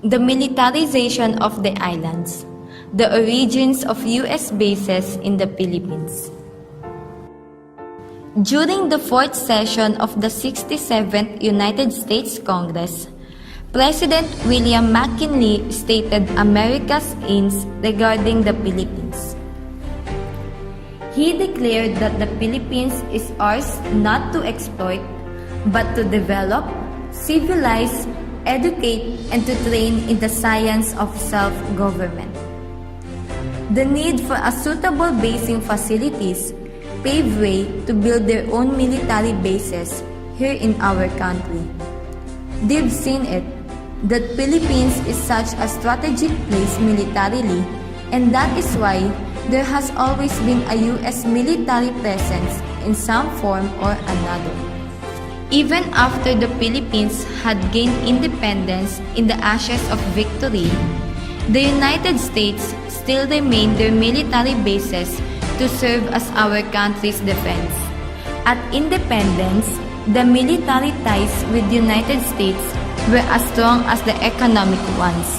The militarization of the islands. The origins of U.S. bases in the Philippines. During the fourth session of the 67th United States Congress, President William McKinley stated America's aims regarding the Philippines. He declared that the Philippines is ours not to exploit, but to develop, civilize, educate, and to train in the science of self-government. The need for a suitable basing facilities paved way to build their own military bases here in our country. They've seen it, that Philippines is such a strategic place militarily, and that is why there has always been a U.S. military presence in some form or another. Even after the Philippines had gained independence in the ashes of victory, the United States still remained their military bases to serve as our country's defense. At independence, the military ties with the United States were as strong as the economic ones.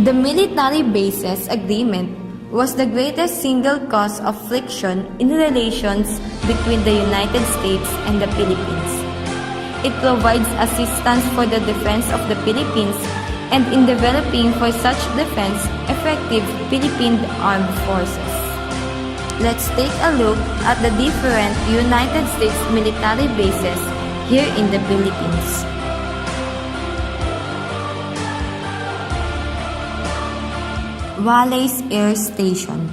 The military bases agreement was the greatest single cause of friction in relations between the United States and the Philippines. It provides assistance for the defense of the Philippines and in developing for such defense effective Philippine armed forces. Let's take a look at the different United States military bases here in the Philippines. Wallace Air Station.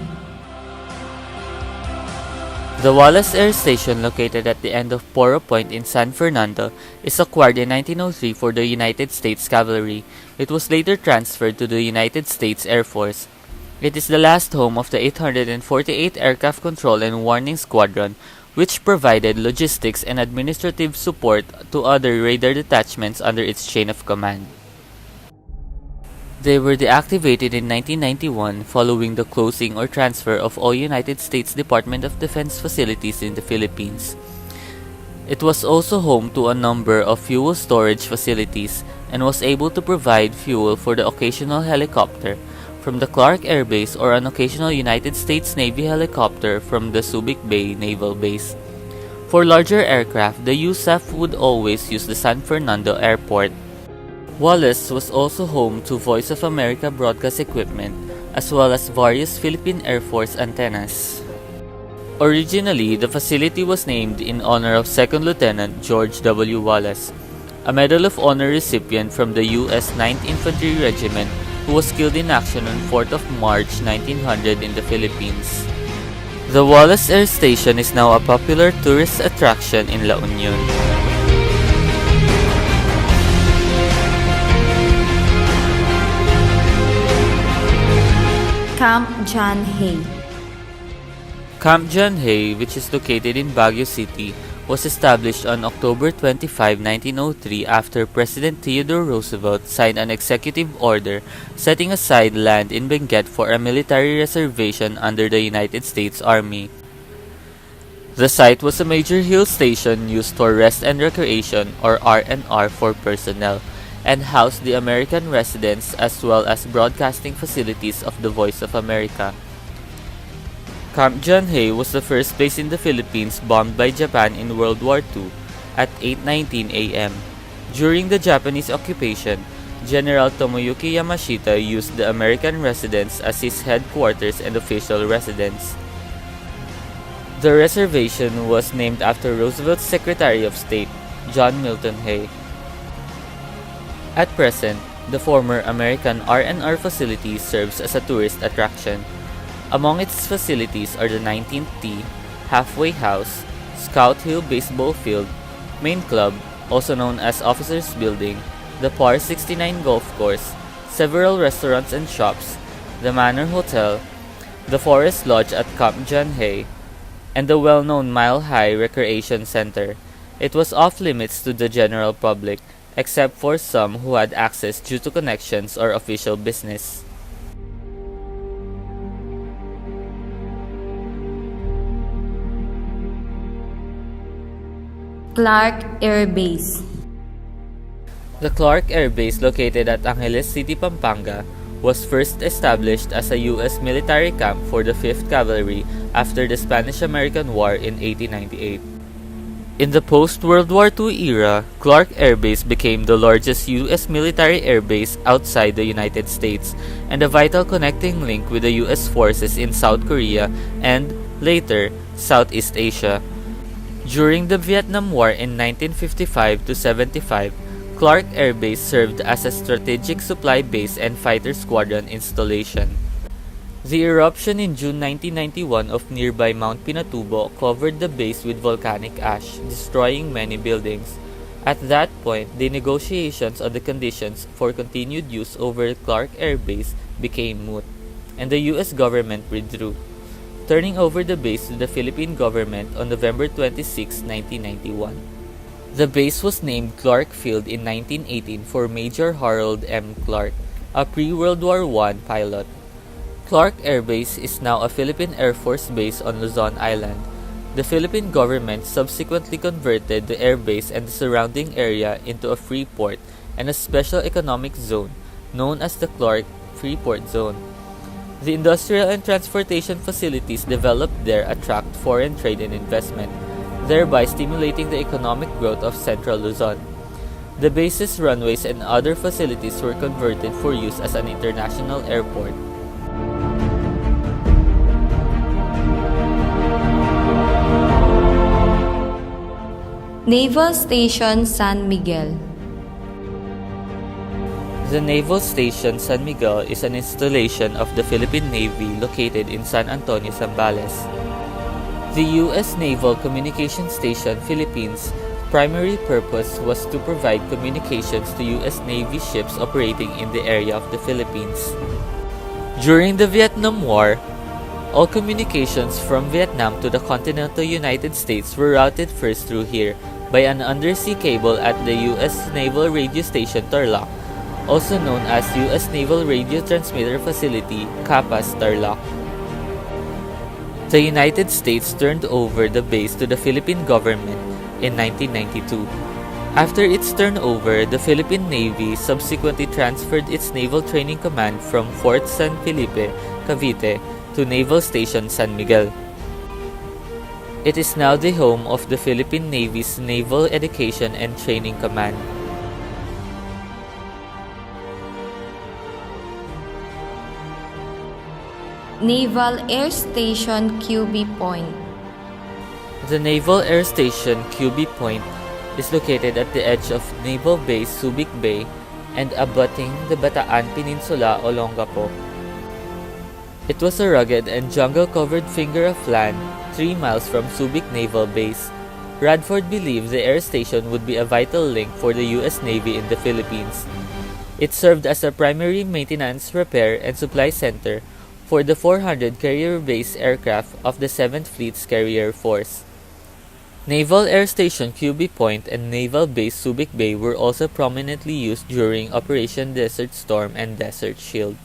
The Wallace Air Station, located at the end of Poro Point in San Fernando, is acquired in 1903 for the United States Cavalry. It was later transferred to the United States Air Force. It is the last home of the 848th Aircraft Control and Warning Squadron, which provided logistics and administrative support to other radar detachments under its chain of command. They were deactivated in 1991 following the closing or transfer of all United States Department of Defense facilities in the Philippines. It was also home to a number of fuel storage facilities and was able to provide fuel for the occasional helicopter from the Clark Air Base or an occasional United States Navy helicopter from the Subic Bay Naval Base. For larger aircraft, the USAF would always use the San Fernando Airport. Wallace was also home to Voice of America broadcast equipment, as well as various Philippine Air Force antennas. Originally, the facility was named in honor of Second Lieutenant George W. Wallace, a Medal of Honor recipient from the U.S. 9th Infantry Regiment who was killed in action on 4th of March 1900 in the Philippines. The Wallace Air Station is now a popular tourist attraction in La Union. Camp John Hay. Camp John Hay, which is located in Baguio City, was established on October 25, 1903 after President Theodore Roosevelt signed an executive order setting aside land in Benguet for a military reservation under the United States Army. The site was a major hill station used for rest and recreation, or R&R, for personnel, and housed the American residents as well as broadcasting facilities of the Voice of America. Camp John Hay was the first place in the Philippines bombed by Japan in World War II at 8:19 a.m. During the Japanese occupation, General Tomoyuki Yamashita used the American residence as his headquarters and official residence. The reservation was named after Roosevelt's Secretary of State, John Milton Hay. At present, the former American R&R facility serves as a tourist attraction. Among its facilities are the 19th Tee, Halfway House, Scout Hill Baseball Field, Main Club, also known as Officers Building, the Par 69 Golf Course, several restaurants and shops, the Manor Hotel, the Forest Lodge at Camp John Hay, and the well-known Mile High Recreation Center. It was off-limits to the general public, except for some who had access due to connections or official business. Clark Air Base. The Clark Air Base, located at Angeles City, Pampanga, was first established as a U.S. military camp for the 5th Cavalry after the Spanish-American War in 1898. In the post-World War II era, Clark Air Base became the largest U.S. military air base outside the United States and a vital connecting link with the U.S. forces in South Korea and, later, Southeast Asia. During the Vietnam War in 1955 to 75, Clark Air Base served as a strategic supply base and fighter squadron installation. The eruption in June 1991 of nearby Mount Pinatubo covered the base with volcanic ash, destroying many buildings. At that point, the negotiations on the conditions for continued use over Clark Air Base became moot, and the U.S. government withdrew, turning over the base to the Philippine government on November 26, 1991. The base was named Clark Field in 1918 for Major Harold M. Clark, a pre-World War I pilot. Clark Air Base is now a Philippine Air Force base on Luzon Island. The Philippine government subsequently converted the air base and the surrounding area into a free port and a special economic zone known as the Clark Freeport Zone. The industrial and transportation facilities developed there attract foreign trade and investment, thereby stimulating the economic growth of central Luzon. The base's runways and other facilities were converted for use as an international airport. Naval Station San Miguel. The Naval Station San Miguel is an installation of the Philippine Navy located in San Antonio, Zambales. The U.S. Naval Communication Station Philippines' primary purpose was to provide communications to U.S. Navy ships operating in the area of the Philippines. During the Vietnam War, all communications from Vietnam to the continental United States were routed first through here by an undersea cable at the U.S. Naval Radio Station Tarlac, also known as U.S. Naval Radio Transmitter Facility, CAPAS Tarlac. The United States turned over the base to the Philippine government in 1992. After its turnover, the Philippine Navy subsequently transferred its Naval Training Command from Fort San Felipe, Cavite, to Naval Station San Miguel. It is now the home of the Philippine Navy's Naval Education and Training Command. Naval Air Station QB Point. The Naval Air Station QB Point is located at the edge of Naval Base Subic Bay and abutting the Bataan Peninsula, Olongapo. It was a rugged and jungle-covered finger of land 3 miles from Subic Naval Base. Radford believed the air station would be a vital link for the U.S. Navy in the Philippines. It served as a primary maintenance, repair, and supply center for the 400 carrier-based aircraft of the 7th Fleet's Carrier Force. Naval Air Station QB Point and Naval Base Subic Bay were also prominently used during Operation Desert Storm and Desert Shield.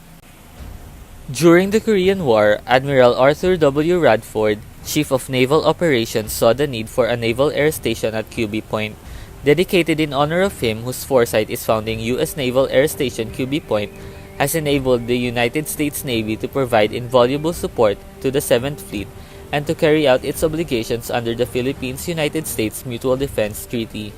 During the Korean War, Admiral Arthur W. Radford, Chief of Naval Operations, saw the need for a naval air station at QB Point. Dedicated in honor of him whose foresight is founding U.S. Naval Air Station QB Point, has enabled the United States Navy to provide invaluable support to the 7th Fleet and to carry out its obligations under the Philippines-United States Mutual Defense Treaty.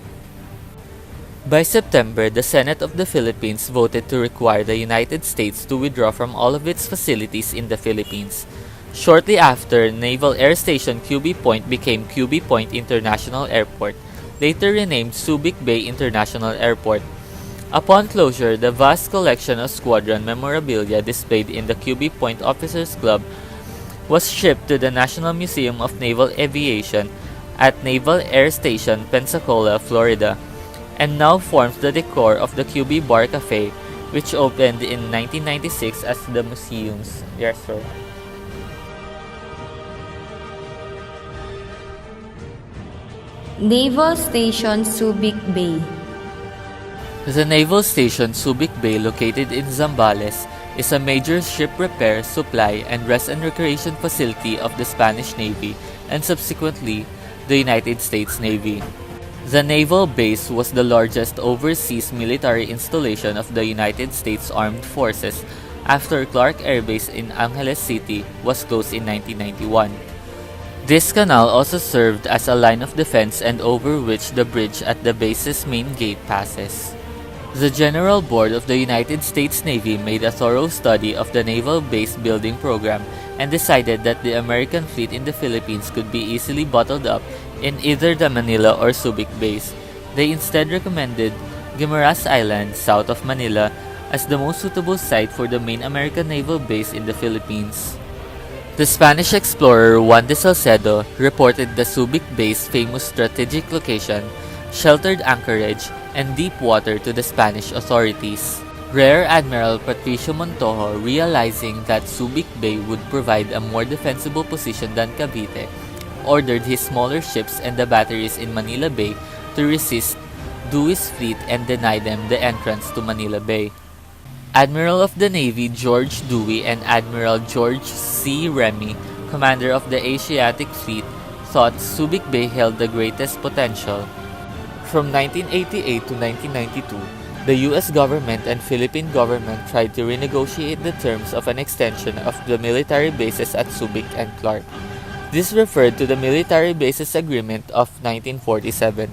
By September, the Senate of the Philippines voted to require the United States to withdraw from all of its facilities in the Philippines. Shortly after, Naval Air Station QB Point became QB Point International Airport, later renamed Subic Bay International Airport. Upon closure, the vast collection of squadron memorabilia displayed in the QB Point Officers Club was shipped to the National Museum of Naval Aviation at Naval Air Station, Pensacola, Florida, and now forms the decor of the QB Bar Cafe, which opened in 1996 as the museum's restaurant. Naval Station Subic Bay. The Naval Station Subic Bay, located in Zambales, is a major ship repair, supply, and rest and recreation facility of the Spanish Navy and subsequently the United States Navy. The naval base was the largest overseas military installation of the United States Armed Forces after Clark Air Base in Angeles City was closed in 1991. This canal also served as a line of defense and over which the bridge at the base's main gate passes. The General Board of the United States Navy made a thorough study of the naval base building program and decided that the American fleet in the Philippines could be easily bottled up in either the Manila or Subic base. They instead recommended Guimaras Island, south of Manila, as the most suitable site for the main American naval base in the Philippines. The Spanish explorer Juan de Salcedo reported the Subic base famous strategic location, sheltered anchorage, and deep water to the Spanish authorities. Rear Admiral Patricio Montojo, realizing that Subic Bay would provide a more defensible position than Cavite, ordered his smaller ships and the batteries in Manila Bay to resist Dewey's fleet and deny them the entrance to Manila Bay. Admiral of the Navy George Dewey and Admiral George C. Remy, commander of the Asiatic Fleet, thought Subic Bay held the greatest potential. From 1988 to 1992, the U.S. government and Philippine government tried to renegotiate the terms of an extension of the military bases at Subic and Clark. This referred to the Military Bases Agreement of 1947,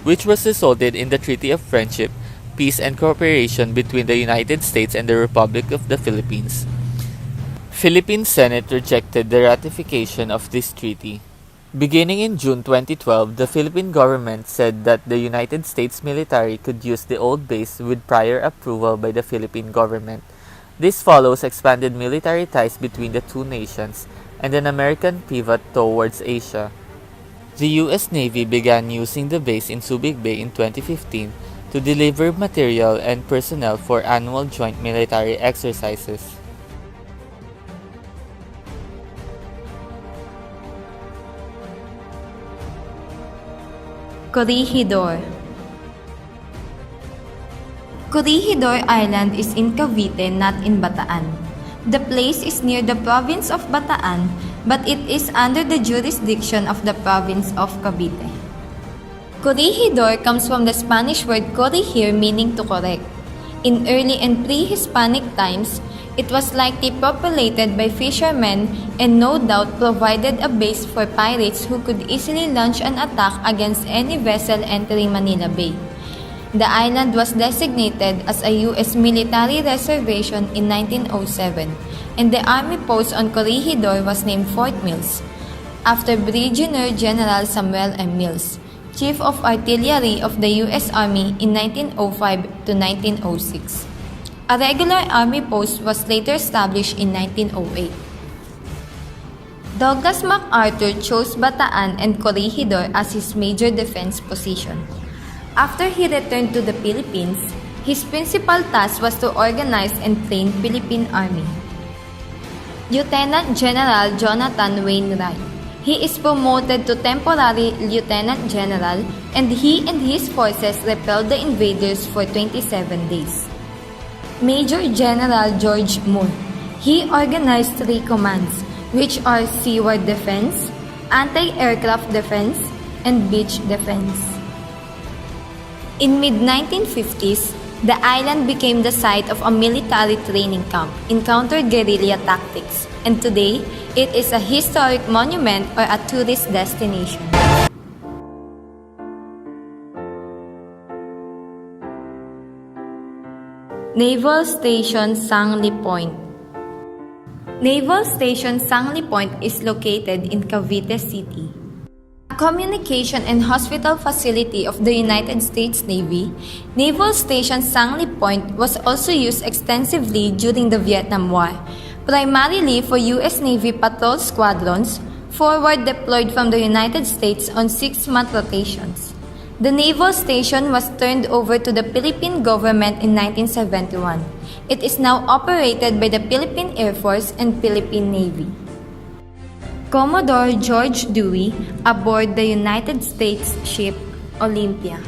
which was resulted in the Treaty of Friendship, Peace and Cooperation between the United States and the Republic of the Philippines. Philippine Senate rejected the ratification of this treaty. Beginning in June 2012, the Philippine government said that the United States military could use the old base with prior approval by the Philippine government. This follows expanded military ties between the two nations and an American pivot towards Asia. The U.S. Navy began using the base in Subic Bay in 2015 to deliver material and personnel for annual joint military exercises. Corregidor. Corregidor Island is in Cavite, not in Bataan. The place is near the province of Bataan, but it is under the jurisdiction of the province of Cavite. Corregidor comes from the Spanish word corregir, meaning to correct. In early and pre-Hispanic times, it was likely populated by fishermen and no doubt provided a base for pirates who could easily launch an attack against any vessel entering Manila Bay. The island was designated as a U.S. military reservation in 1907, and the army post on Corregidor was named Fort Mills, after Brigadier General Samuel M. Mills, Chief of Artillery of the U.S. Army in 1905 to 1906. A regular army post was later established in 1908. Douglas MacArthur chose Bataan and Corregidor as his major defense position. After he returned to the Philippines, his principal task was to organize and train Philippine Army. Lieutenant General Jonathan Wainwright. He is promoted to temporary Lieutenant General, and he and his forces repelled the invaders for 27 days. Major General George Moore. He organized 3 commands, which are Seaward Defense, Anti-Aircraft Defense, and Beach Defense. In mid-1950s, the island became the site of a military training camp in counter-guerrilla tactics, and today, it is a historic monument or a tourist destination. Naval Station Sangli Point. Naval Station Sangli Point is located in Cavite City. A communication and hospital facility of the United States Navy, Naval Station Sangli Point was also used extensively during the Vietnam War, primarily for U.S. Navy patrol squadrons forward deployed from the United States on 6-month rotations. The naval station was turned over to the Philippine government in 1971. It is now operated by the Philippine Air Force and Philippine Navy. Commodore George Dewey aboard the United States ship Olympia.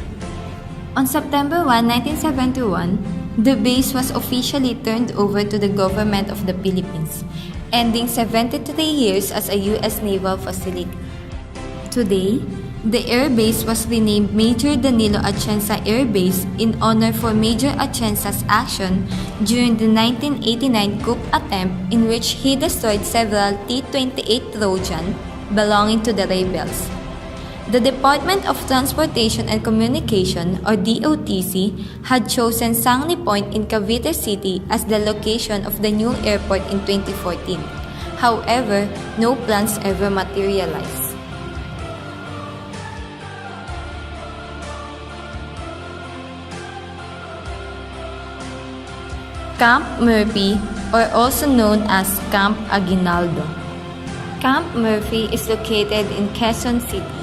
On September 1, 1971, the base was officially turned over to the government of the Philippines, ending 73 years as a U.S. naval facility. Today, The airbase was renamed Major Danilo Atienza Air Base in honor for Major Atienza's action during the 1989 coup attempt in which he destroyed several T-28 Trojan belonging to the rebels. The Department of Transportation and Communication, or DOTC, had chosen Sangli Point in Cavite City as the location of the new airport in 2014. However, no plans ever materialized. Camp Murphy, or also known as Camp Aguinaldo. Camp Murphy is located in Quezon City.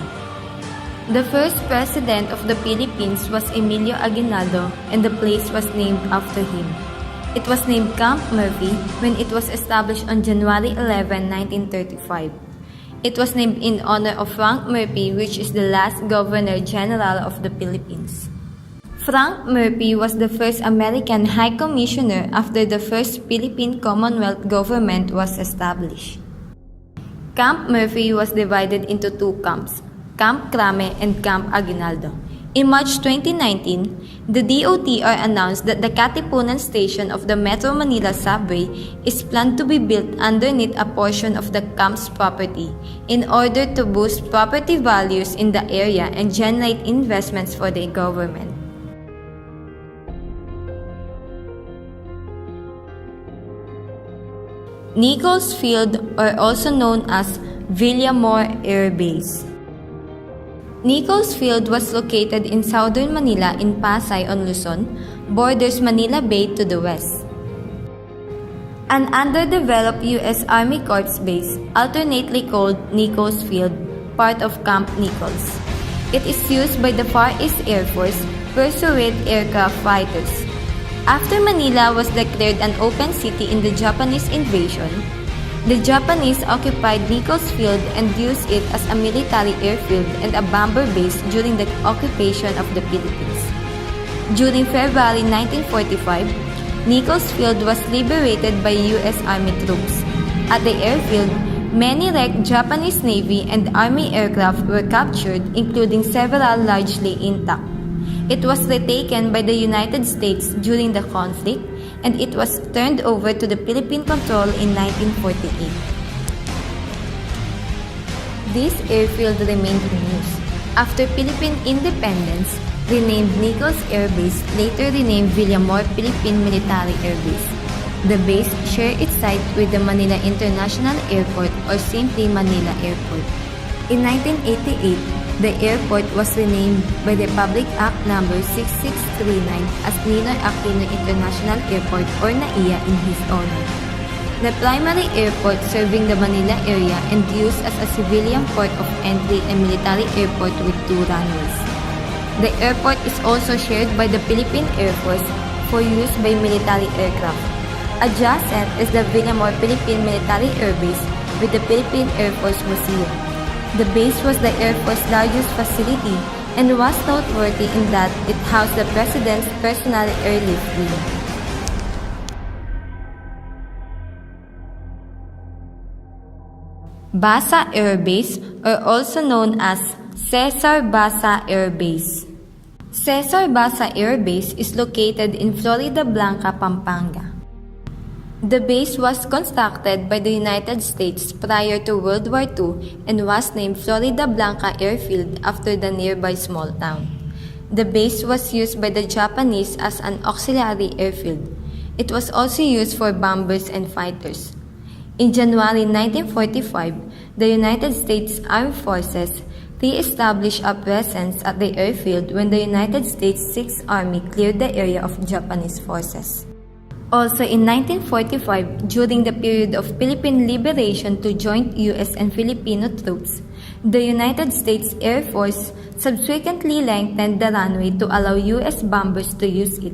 The first president of the Philippines was Emilio Aguinaldo, and the place was named after him. It was named Camp Murphy when it was established on January 11, 1935. It was named in honor of Frank Murphy, which is the last Governor General of the Philippines. Frank Murphy was the first American High Commissioner after the first Philippine Commonwealth government was established. Camp Murphy was divided into two camps, Camp Crame and Camp Aguinaldo. In March 2019, the DOTR announced that the Katipunan station of the Metro Manila subway is planned to be built underneath a portion of the camp's property in order to boost property values in the area and generate investments for the government. Nichols Field, or also known as Villamor Air Base. Nichols Field was located in southern Manila in Pasay on Luzon, borders Manila Bay to the west. An underdeveloped U.S. Army Corps base, alternately called Nichols Field, part of Camp Nichols. It is used by the Far East Air Force Pursuit aircraft fighters. After Manila was declared an open city in the Japanese invasion, the Japanese occupied Nichols Field and used it as a military airfield and a bomber base during the occupation of the Philippines. During February 1945, Nichols Field was liberated by U.S. Army troops. At the airfield, many wrecked Japanese Navy and Army aircraft were captured, including several largely intact. It was retaken by the United States during the conflict, and it was turned over to the Philippine control in 1948. This airfield remained in use. After Philippine independence, renamed Nichols Air Base, later renamed Villamor Philippine Military Air Base. The base shares its site with the Manila International Airport, or simply Manila Airport. In 1988, the airport was renamed by the Republic Act No. 6639 as Ninoy Aquino International Airport, or NAIA, in his honor. The primary airport serving the Manila area and used as a civilian port of entry and military airport with two runways. The airport is also shared by the Philippine Air Force for use by military aircraft. Adjacent is the Villamor Philippine Military Air Base with the Philippine Air Force Museum. The base was the Air Force's largest facility and was noteworthy in that it housed the President's personal airlift wing. Basa Air Base, or also known as Cesar Basa Air Base. Cesar Basa Air Base is located in Florida Blanca, Pampanga. The base was constructed by the United States prior to World War II and was named Florida Blanca Airfield after the nearby small town. The base was used by the Japanese as an auxiliary airfield. It was also used for bombers and fighters. In January 1945, the United States Armed Forces re-established a presence at the airfield when the United States Sixth Army cleared the area of Japanese forces. Also in 1945, during the period of Philippine liberation to joint U.S. and Filipino troops, the United States Air Force subsequently lengthened the runway to allow U.S. bombers to use it.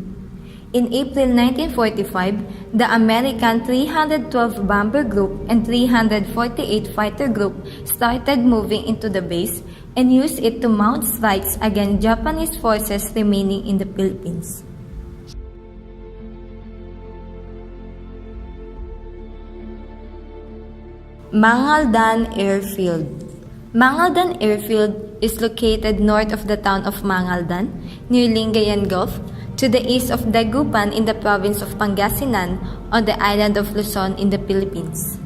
In April 1945, the American 312 Bomber Group and 348 Fighter Group started moving into the base and used it to mount strikes against Japanese forces remaining in the Philippines. Mangaldan Airfield. Mangaldan Airfield is located north of the town of Mangaldan, near Lingayen Gulf, to the east of Dagupan in the province of Pangasinan on the island of Luzon in the Philippines.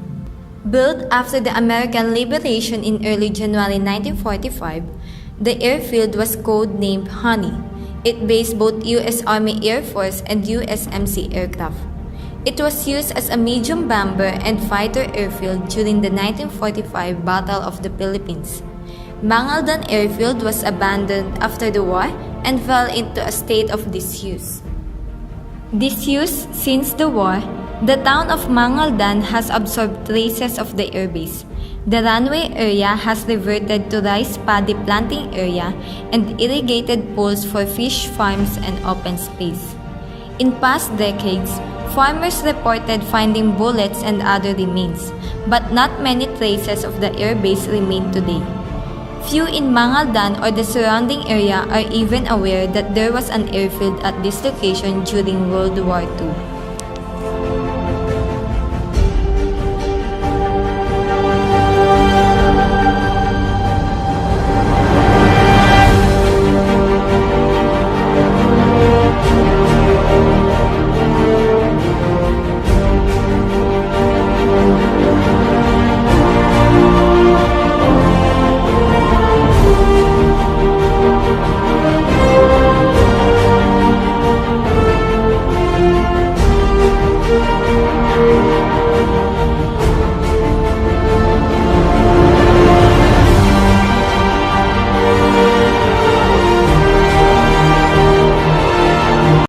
Built after the American liberation in early January 1945, the airfield was code-named Honey. It based both U.S. Army Air Force and USMC aircraft. It was used as a medium bomber and fighter airfield during the 1945 Battle of the Philippines. Mangaldan Airfield was abandoned after the war and fell into a state of disuse. Disused since the war, the town of Mangaldan has absorbed traces of the airbase. The runway area has reverted to rice paddy planting area and irrigated pools for fish farms and open space. In past decades, farmers reported finding bullets and other remains, but not many traces of the airbase remain today. Few in Mangaldan or the surrounding area are even aware that there was an airfield at this location during World War II.